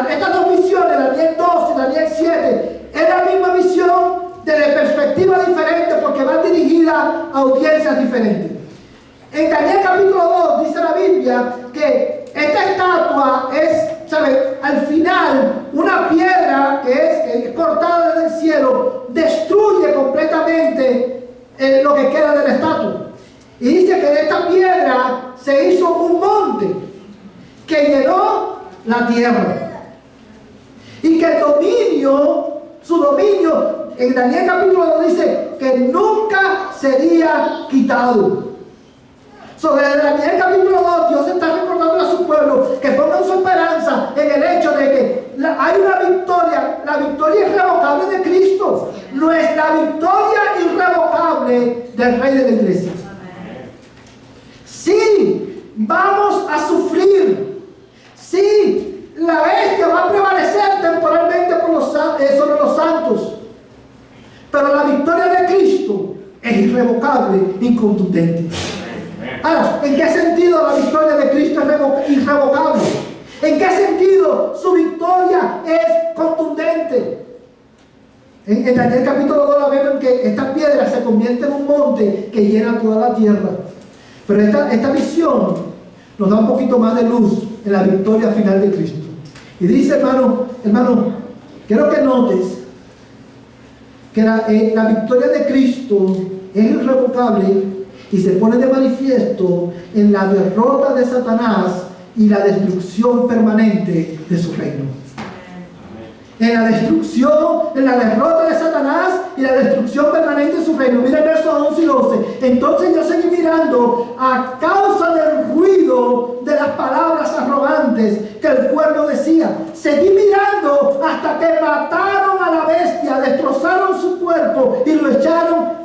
estas dos visiones, Daniel 2 y Daniel 7, es la misma visión desde perspectivas diferentes, porque va dirigida a audiencias diferentes. En Daniel capítulo 2 dice la Biblia que esta estatua es, ¿sabe? Al final, una piedra que es cortada desde el cielo, destruye completamente lo que queda de la estatua. Y dice que de esta piedra se hizo un monte que llenó la tierra. Y que el dominio, su dominio, en Daniel capítulo 2 dice que nunca sería quitado. Sobre Daniel capítulo 2, Dios está recordando a su pueblo que pongan su esperanza en el hecho de que hay una victoria, la victoria irrevocable de Cristo, no es la victoria irrevocable del Rey de la Iglesia. Sí, vamos a sufrir. Sí, la bestia va a prevalecer temporalmente sobre los santos, pero la victoria de Cristo es irrevocable, incontundente. Ahora, ¿en qué sentido la victoria de Cristo es irrevocable? ¿En qué sentido su victoria es contundente? En Daniel capítulo 2 la vemos que esta piedra se convierte en un monte que llena toda la tierra. Pero esta visión nos da un poquito más de luz en la victoria final de Cristo. Y dice, hermano, quiero que notes que la victoria de Cristo es irrevocable y se pone de manifiesto en la derrota de Satanás y la destrucción permanente de su reino. En la derrota de Satanás y la destrucción permanente de su reino. Mira el verso 11 y 12. Entonces yo seguí mirando a causa del ruido de las palabras arrogantes que el pueblo decía. Seguí mirando hasta que mataron a la bestia, destrozaron su cuerpo y lo echaron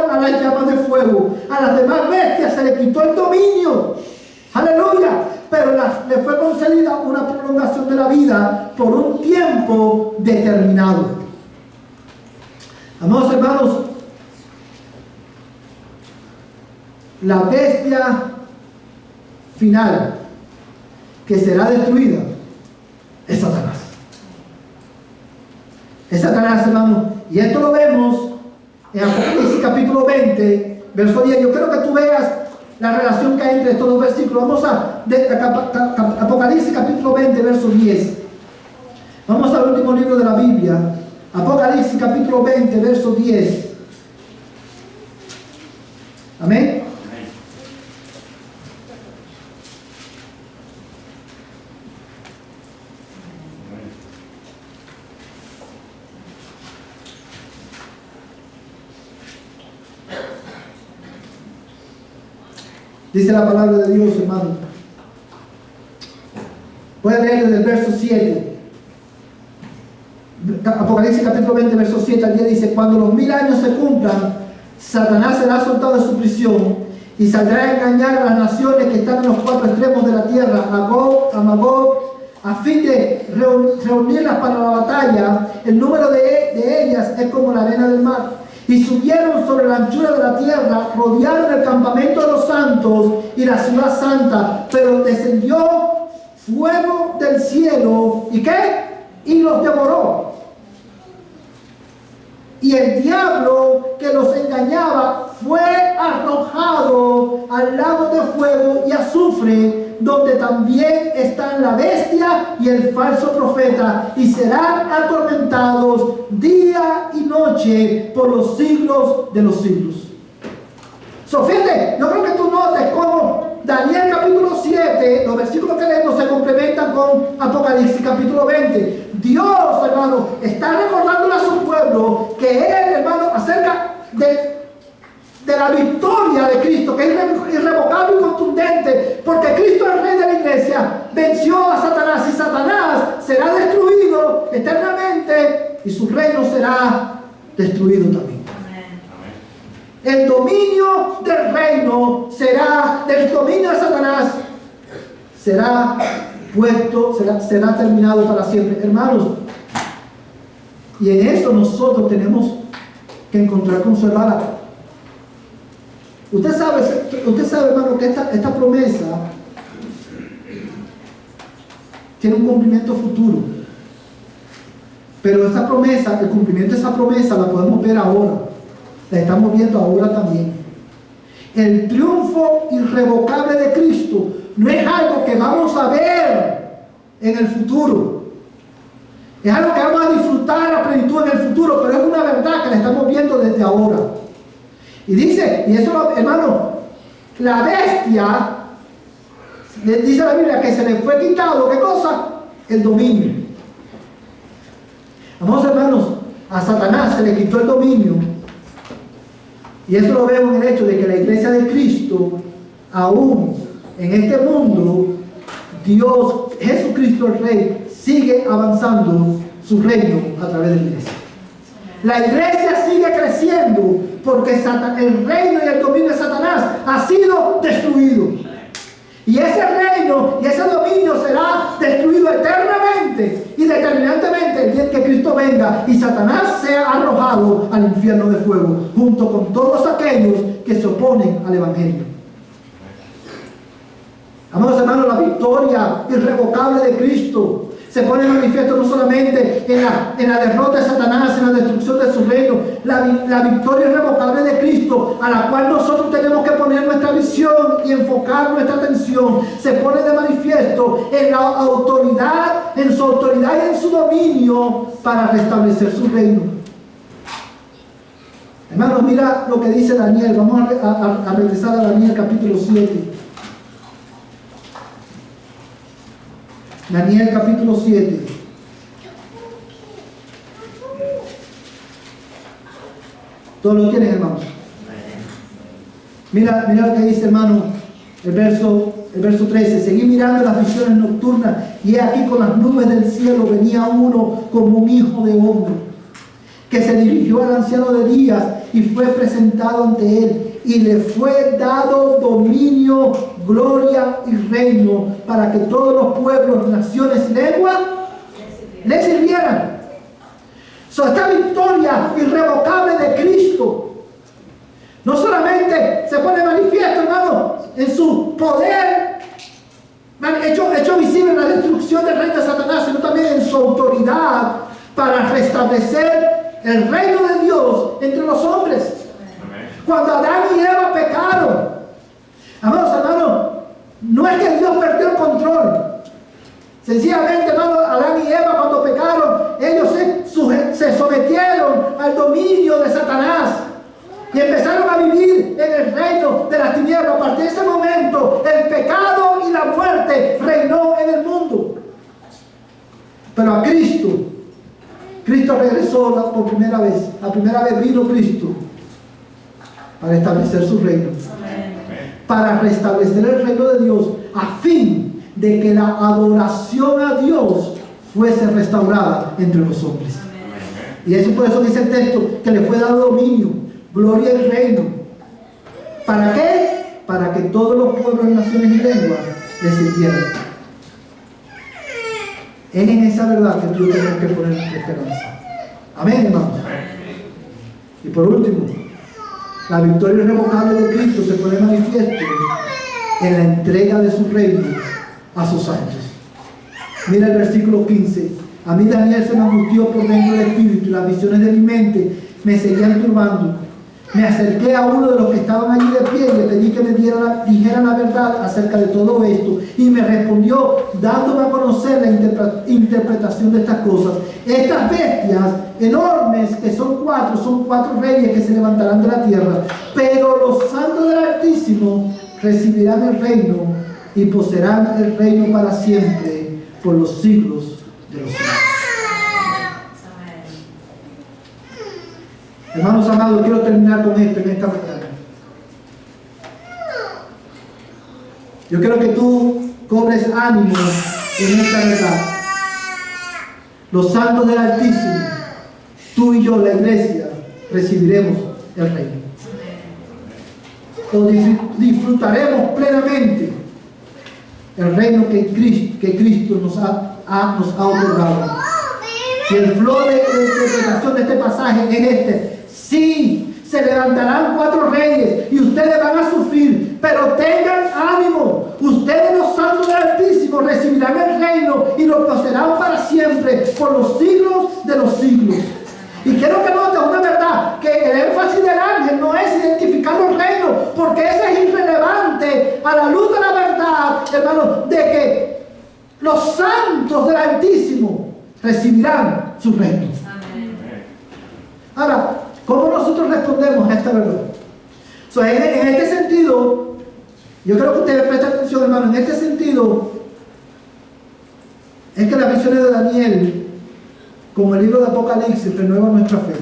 a las llamas de fuego. A las demás bestias se le quitó el dominio. Aleluya. Pero le fue concedida una prolongación de la vida por un tiempo determinado. Amados hermanos, la bestia final que será destruida es Satanás. Es Satanás, hermano. Y esto lo vemos en Apocalipsis capítulo 20, verso 10. Yo quiero que tú veas la relación que hay entre estos dos versículos. Vamos a Apocalipsis capítulo 20, verso 10. Vamos al último libro de la Biblia. Apocalipsis capítulo 20, verso 10. Amén. Dice la palabra de Dios, hermano. Voy a leer desde el verso 7. Apocalipsis capítulo 20, verso 7 al 10 dice: cuando los 1000 años se cumplan, Satanás será soltado de su prisión y saldrá a engañar a las naciones que están en los 4 extremos de la tierra, a Gog, a Magog, a fin de reunirlas para la batalla. El número de ellas es como la arena del mar. Y subieron sobre la anchura de la tierra, rodearon el campamento de los santos y la ciudad santa, pero descendió fuego del cielo, ¿y qué? Y los devoró. Y Y el diablo que los engañaba fue arrojado al lago de fuego y azufre, donde también están la bestia y el falso profeta, y serán atormentados día y noche por los siglos de los siglos. Fíjate, yo creo que tú notes cómo Daniel capítulo 7, los versículos que leemos se complementan con Apocalipsis capítulo 20. Dios, hermano, está recordándole a su pueblo que Él, hermano, acerca de la victoria de Cristo, que es irrevocable y contundente, porque Cristo, el Rey de la Iglesia, venció a Satanás, y Satanás será destruido eternamente y su reino será destruido también. El dominio del reino del dominio de Satanás será puesto, será terminado para siempre, hermanos. Y en eso nosotros tenemos que encontrar consuelo. Usted sabe, hermano, que esta promesa tiene un cumplimiento futuro. Pero esa promesa, el cumplimiento de esa promesa la podemos ver ahora. La estamos viendo ahora también. El triunfo irrevocable de Cristo no es algo que vamos a ver en el futuro. Es algo que vamos a disfrutar a plenitud en el futuro, pero es una verdad que la estamos viendo desde ahora. Y dice, y eso, hermano, la bestia, dice la Biblia, que se le fue quitado, ¿qué cosa? El dominio. Vamos, hermanos, a Satanás se le quitó el dominio. Y eso lo vemos en el hecho de que la iglesia de Cristo, aún en este mundo, Dios, Jesucristo el Rey, sigue avanzando su reino a través de la iglesia. La iglesia sigue creciendo porque el reino y el dominio de Satanás ha sido destruido. Y ese reino y ese dominio será destruido eternamente y determinantemente el día que Cristo venga y Satanás sea arrojado al infierno de fuego, junto con todos aquellos que se oponen al Evangelio. Amados hermanos, la victoria irrevocable de Cristo se pone en manifiesto no solamente en la derrota de Satanás, en la destrucción de su reino, la victoria irrevocable de Cristo, a la cual nosotros tenemos que poner nuestra visión y enfocar nuestra atención, se pone de manifiesto en la autoridad, en su autoridad y en su dominio para restablecer su reino. Hermanos, mira lo que dice Daniel. Vamos a regresar a Daniel capítulo 7. Daniel capítulo 7. Todos lo tienen, hermanos. Mira lo que dice, hermano, el verso 13. Seguí mirando las visiones nocturnas, y he aquí con las nubes del cielo venía uno como un hijo de hombre, que se dirigió al anciano de días y fue presentado ante él. Y le fue dado dominio, gloria y reino, para que todos los pueblos, naciones y lenguas le sirvieran. Esta victoria irrevocable de Cristo no solamente se pone manifiesto, hermano, en su poder hecho visible en la destrucción del reino de Satanás, sino también en su autoridad para restablecer el reino de Dios entre los hombres. Cuando Adán y Eva pecaron, amados hermanos, no es que Dios perdió el control. Sencillamente, hermanos, Adán y Eva cuando pecaron, ellos se sometieron al dominio de Satanás y empezaron a vivir en el reino de las tinieblas. A partir de ese momento, el pecado y la muerte reinó en el mundo. Pero a Cristo regresó por primera vez. La primera vez vino Cristo para establecer su reino. Para restablecer el reino de Dios, a fin de que la adoración a Dios fuese restaurada entre los hombres. Y eso, por eso dice el texto, que le fue dado dominio, gloria y reino. ¿Para qué? Para que todos los pueblos, naciones y lenguas le sirvieran. Es en esa verdad que tú tienes que poner nuestra esperanza. Amén, hermanos. Y por último, la victoria irrevocable de Cristo se pone manifiesto en la entrega de su reino a sus santos. Mira el versículo 15. A mí, Daniel, se me angustió por dentro del espíritu, y las visiones de mi mente me seguían turbando. Me acerqué a uno de los que estaban allí de pie y le pedí que me dijeran la verdad acerca de todo esto. Y me respondió dándome a conocer la interpretación de estas cosas. Estas bestias enormes, que son cuatro reyes que se levantarán de la tierra. Pero los santos del Altísimo recibirán el reino y poseerán el reino para siempre por los siglos de los siglos. Hermanos amados, quiero terminar con esto en esta mañana. Yo quiero que tú cobres ánimo en esta verdad. Los santos del Altísimo, tú y yo, la iglesia, recibiremos el reino. Lo disfrutaremos plenamente el reino que Cristo nos ha otorgado. Y el flow de interpretación de este pasaje es este. Sí, se levantarán 4 reyes y ustedes van a sufrir, pero tengan ánimo. Ustedes, los santos del Altísimo, recibirán el reino y lo poseerán para siempre, por los siglos de los siglos. Y quiero que notes una verdad, que el énfasis del ángel no es identificar los reinos, porque eso es irrelevante a la luz de la verdad, hermano, de que los santos del Altísimo recibirán su reino. Ahora, ¿cómo nosotros respondemos a esta verdad? En este sentido, yo creo que ustedes presten atención, hermano, en este sentido, es que las visiones de Daniel, como el libro de Apocalipsis, renuevan nuestra fe.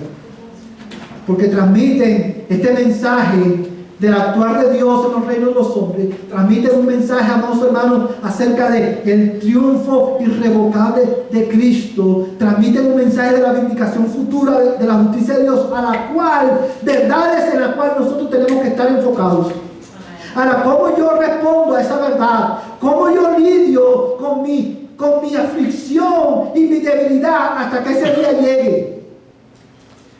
Porque transmiten este mensaje del actuar de Dios en los reinos de los hombres, transmiten un mensaje, amados hermanos, acerca del triunfo irrevocable de Cristo, transmiten un mensaje de la vindicación futura de la justicia de Dios, a la cual, verdades en las cuales nosotros tenemos que estar enfocados. Ahora, ¿cómo yo respondo a esa verdad? ¿Cómo yo lidio con mi aflicción y mi debilidad hasta que ese día llegue?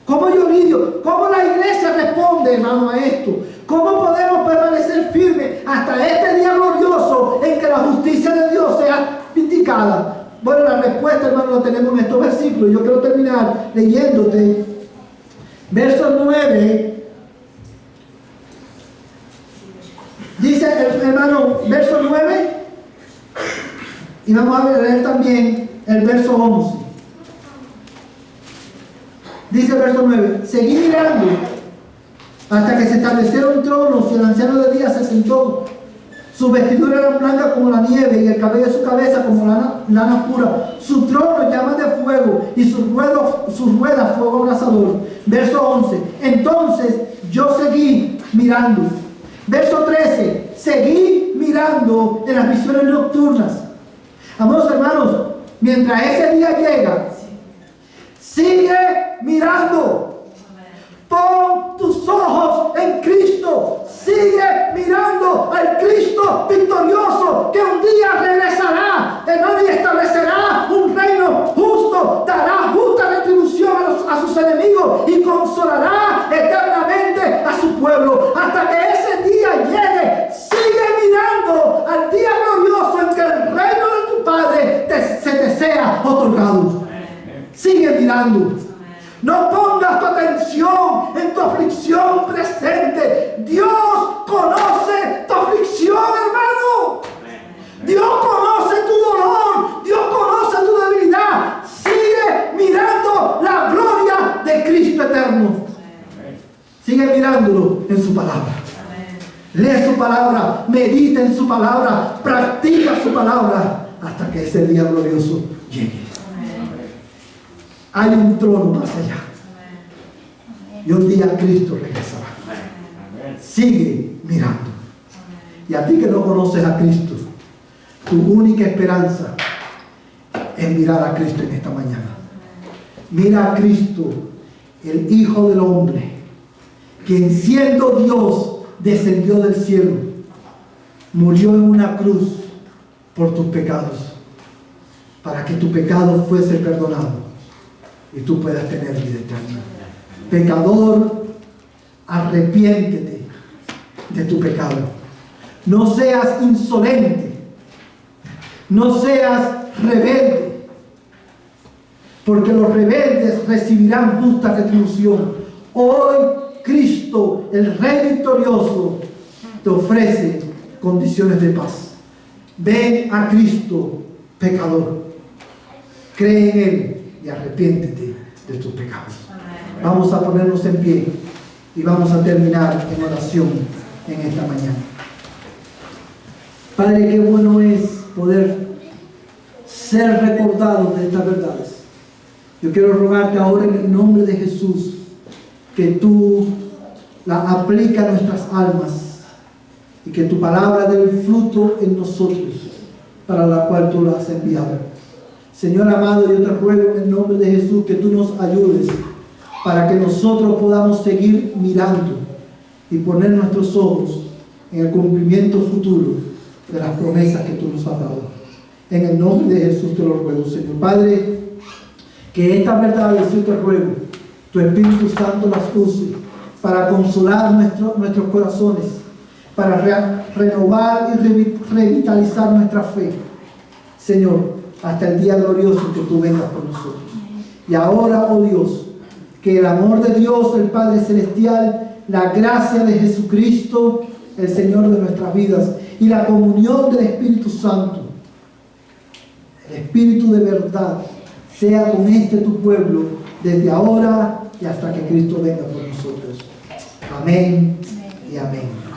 ¿Cómo yo lidio? ¿Cómo la iglesia responde, hermano, a esto? ¿Cómo podemos permanecer firmes hasta este día glorioso en que la justicia de Dios sea vindicada? Bueno, la respuesta, hermano, la tenemos en estos versículos. Yo quiero terminar leyéndote verso 9. Dice el hermano, verso 9. Y vamos a leer también el verso 11. Dice el verso 9: seguí mirando hasta que se establecieron tronos y el anciano de día se sentó. Sus vestiduras eran blancas como la nieve y el cabello de su cabeza como lana pura. Su trono llama de fuego y sus ruedas fuego abrasador. Verso 11: entonces yo seguí mirando. Verso 13: seguí mirando en las visiones nocturnas. Amados hermanos, mientras ese día llega, sigue mirando. Pon tus ojos en Cristo. Sigue mirando al Cristo victorioso que un día regresará, hermano, y establecerá un reino justo, dará justa retribución a sus enemigos y consolará eternamente a su pueblo. Hasta que ese día llegue, sigue mirando al día glorioso en que el reino de tu Padre se te sea otorgado. Sigue mirando. No pongas tu atención en tu aflicción presente. Dios conoce tu aflicción, hermano. Dios conoce tu dolor. Dios conoce tu debilidad. Sigue mirando la gloria de Cristo eterno. Sigue mirándolo en su palabra. Lee su palabra, medita en su palabra, practica su palabra hasta que ese día glorioso llegue. Hay un trono más allá. Y un día Cristo regresará. Sigue mirando. Y a ti que no conoces a Cristo, tu única esperanza es mirar a Cristo en esta mañana. Mira a Cristo, el Hijo del Hombre, quien siendo Dios descendió del cielo, murió en una cruz por tus pecados, para que tu pecado fuese perdonado y tú puedas tener vida eterna. Pecador, arrepiéntete de tu pecado. No seas insolente, no seas rebelde, porque los rebeldes recibirán justa retribución. Hoy Cristo, el Rey victorioso, te ofrece condiciones de paz. Ven a Cristo, pecador. Cree en Él y arrepiéntete de tus pecados. Vamos a ponernos en pie y vamos a terminar en oración en esta mañana. Padre, qué bueno es poder ser recordados de estas verdades. Yo quiero rogarte ahora en el nombre de Jesús que tú la aplicas a nuestras almas y que tu palabra dé el fruto en nosotros para la cual tú la has enviado. Señor amado, yo te ruego en el nombre de Jesús que tú nos ayudes para que nosotros podamos seguir mirando y poner nuestros ojos en el cumplimiento futuro de las promesas que tú nos has dado. En el nombre de Jesús te lo ruego, Señor. Padre, que estas verdades yo te ruego, tu Espíritu Santo las use para consolar nuestros corazones, para renovar y revitalizar nuestra fe, Señor, hasta el día glorioso que tú vengas por nosotros. Y ahora, oh Dios, que el amor de Dios, el Padre Celestial, la gracia de Jesucristo, el Señor de nuestras vidas, y la comunión del Espíritu Santo, el Espíritu de verdad, sea con tu pueblo, desde ahora y hasta que Cristo venga por nosotros. Amén y amén.